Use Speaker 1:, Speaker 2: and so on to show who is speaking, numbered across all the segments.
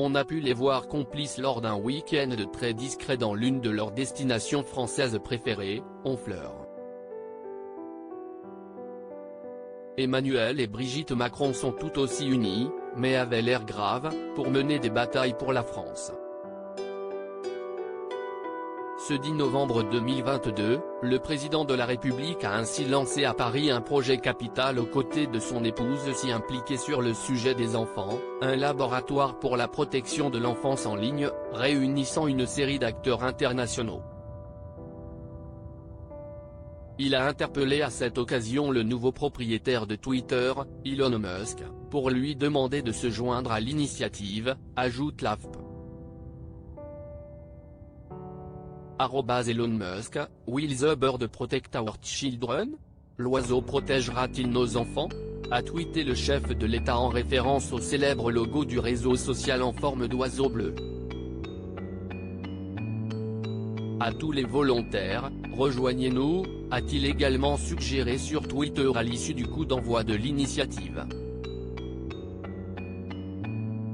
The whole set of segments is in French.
Speaker 1: On a pu les voir complices lors d'un week-end très discret dans l'une de leurs destinations françaises préférées, Honfleur. Emmanuel et Brigitte Macron sont tout aussi unis, mais avaient l'air grave, pour mener des batailles pour la France. Ce 10 novembre 2022, le président de la République a ainsi lancé à Paris un projet capital aux côtés de son épouse si impliquée sur le sujet des enfants, un laboratoire pour la protection de l'enfance en ligne, réunissant une série d'acteurs internationaux. Il a interpellé à cette occasion le nouveau propriétaire de Twitter, Elon Musk, pour lui demander de se joindre à l'initiative, ajoute l'AFP. Elon Musk, will the bird protect our children? L'oiseau protégera-t-il nos enfants? A tweeté le chef de l'État en référence au célèbre logo du réseau social en forme d'oiseau bleu. À tous les volontaires, rejoignez-nous, a-t-il également suggéré sur Twitter à l'issue du coup d'envoi de l'initiative.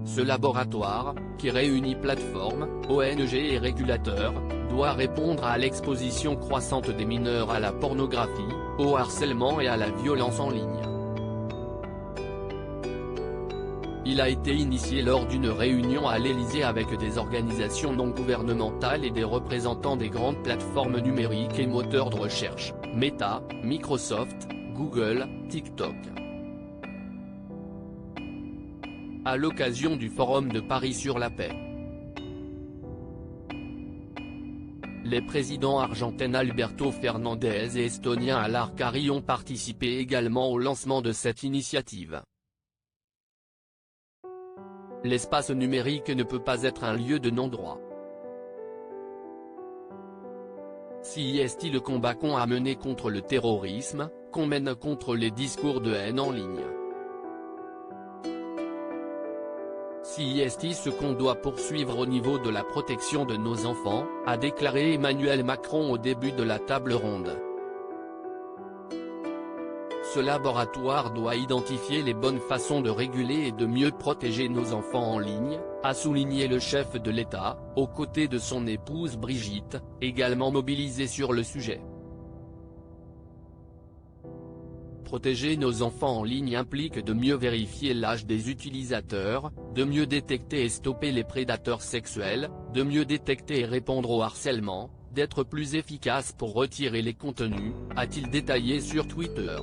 Speaker 1: Ce laboratoire, qui réunit plateformes, ONG et régulateurs, doit répondre à l'exposition croissante des mineurs à la pornographie, au harcèlement et à la violence en ligne. Il a été initié lors d'une réunion à l'Élysée avec des organisations non gouvernementales et des représentants des grandes plateformes numériques et moteurs de recherche, Meta, Microsoft, Google, TikTok. À l'occasion du Forum de Paris sur la paix. Les présidents argentins Alberto Fernandez et estonien Alar Kari ont participé également au lancement de cette initiative. L'espace numérique ne peut pas être un lieu de non-droit. Si est le combat qu'on a mené contre le terrorisme, qu'on mène contre les discours de haine en ligne. Si est ce qu'on doit poursuivre au niveau de la protection de nos enfants, a déclaré Emmanuel Macron au début de la table ronde. Ce laboratoire doit identifier les bonnes façons de réguler et de mieux protéger nos enfants en ligne, a souligné le chef de l'État, aux côtés de son épouse Brigitte, également mobilisée sur le sujet. Protéger nos enfants en ligne implique de mieux vérifier l'âge des utilisateurs, de mieux détecter et stopper les prédateurs sexuels, de mieux détecter et répondre au harcèlement, d'être plus efficace pour retirer les contenus, a-t-il détaillé sur Twitter.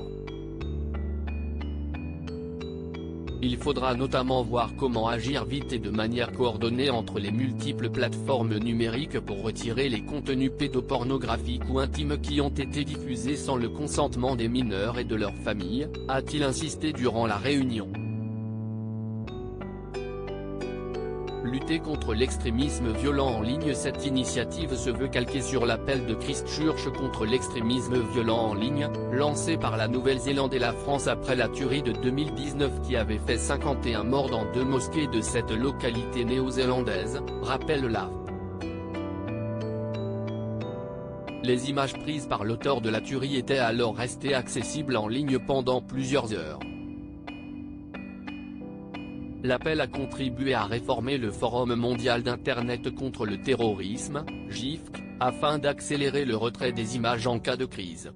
Speaker 1: Il faudra notamment voir comment agir vite et de manière coordonnée entre les multiples plateformes numériques pour retirer les contenus pédopornographiques ou intimes qui ont été diffusés sans le consentement des mineurs et de leurs familles, a-t-il insisté durant la réunion. Lutter contre l'extrémisme violent en ligne. Cette initiative se veut calquée sur l'appel de Christchurch contre l'extrémisme violent en ligne, lancé par la Nouvelle-Zélande et la France après la tuerie de 2019 qui avait fait 51 morts dans 2 mosquées de cette localité néo-zélandaise, rappelle l'AFP. Les images prises par l'auteur de la tuerie étaient alors restées accessibles en ligne pendant plusieurs heures. L'appel a contribué à réformer le Forum mondial d'Internet contre le terrorisme, GIFC, afin d'accélérer le retrait des images en cas de crise.